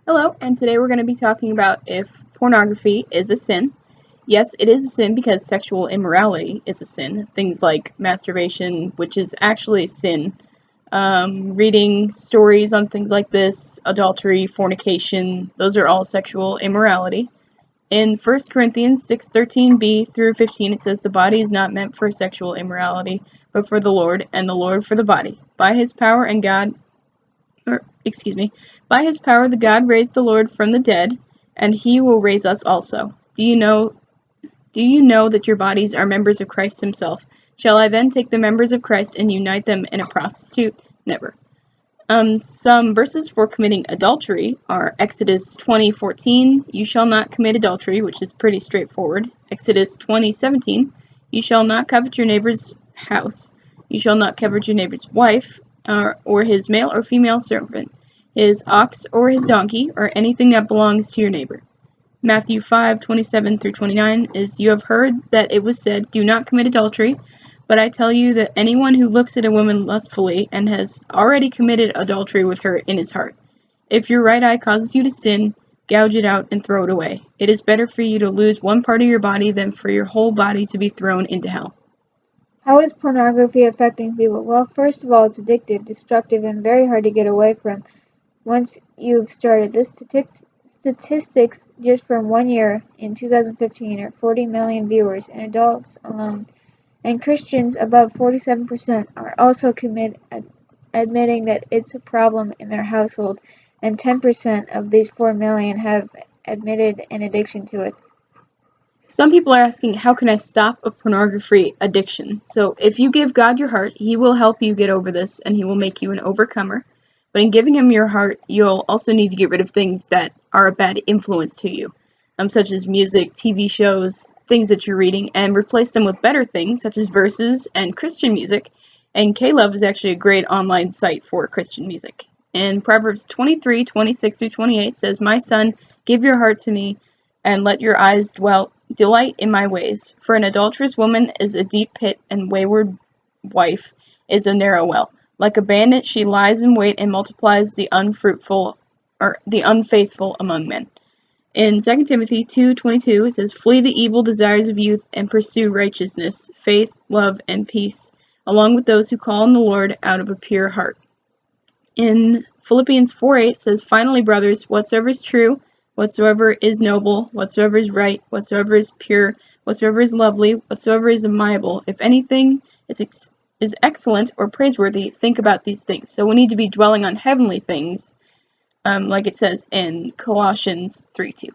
Hello, and today we're going to be talking about if pornography is a sin. Yes, it is a sin because sexual immorality is a sin. Things like masturbation, which is actually a sin. Reading stories on things like this, adultery, fornication, those are all sexual immorality. In 1 Corinthians 6:13b through 15, it says, "The body is not meant for sexual immorality, but for the Lord, and the Lord for the body. By his power by his power the God raised the Lord from the dead, and he will raise us also. Do you know that your bodies are members of Christ himself? Shall I then take the members of Christ and unite them in a prostitute? Never." Some verses for committing adultery are Exodus 20:14, "You shall not commit adultery," which is pretty straightforward. Exodus 20:17, "You shall not covet your neighbor's house. You shall not covet your neighbor's wife, or his male or female servant, his ox or his donkey, or anything that belongs to your neighbor." Matthew 5:27 through 29 is, "You have heard that it was said, 'Do not commit adultery,' but I tell you that anyone who looks at a woman lustfully and has already committed adultery with her in his heart. If your right eye causes you to sin, gouge it out and throw it away. It is better for you to lose one part of your body than for your whole body to be thrown into hell." How is pornography affecting people? Well, first of all, it's addictive, destructive, and very hard to get away from once you've started. The statistics just from 1 year in 2015 are 40 million viewers in adults alone, and Christians above 47% are also admitting that it's a problem in their household, and 10% of these 4 million have admitted an addiction to it. Some people are asking, how can I stop a pornography addiction? So if you give God your heart, he will help you get over this, and he will make you an overcomer. But in giving him your heart, you'll also need to get rid of things that are a bad influence to you, such as music, TV shows, things that you're reading, and replace them with better things, such as verses and Christian music. And K-Love is actually a great online site for Christian music. And Proverbs 23:26 through 28 says, "My son, give your heart to me, and let your eyes delight in my ways. For an adulterous woman is a deep pit, and wayward wife is a narrow well. Like a bandit she lies in wait and multiplies the unfaithful among men." In 2 Timothy 2:22 it says, "Flee the evil desires of youth and pursue righteousness, faith, love, and peace, along with those who call on the Lord out of a pure heart." In Philippians 4:8 it says, "Finally, brothers, whatsoever is true, whatsoever is noble, whatsoever is right, whatsoever is pure, whatsoever is lovely, whatsoever is amiable, if anything is excellent or praiseworthy, think about these things." So we need to be dwelling on heavenly things, like it says in Colossians 3:2.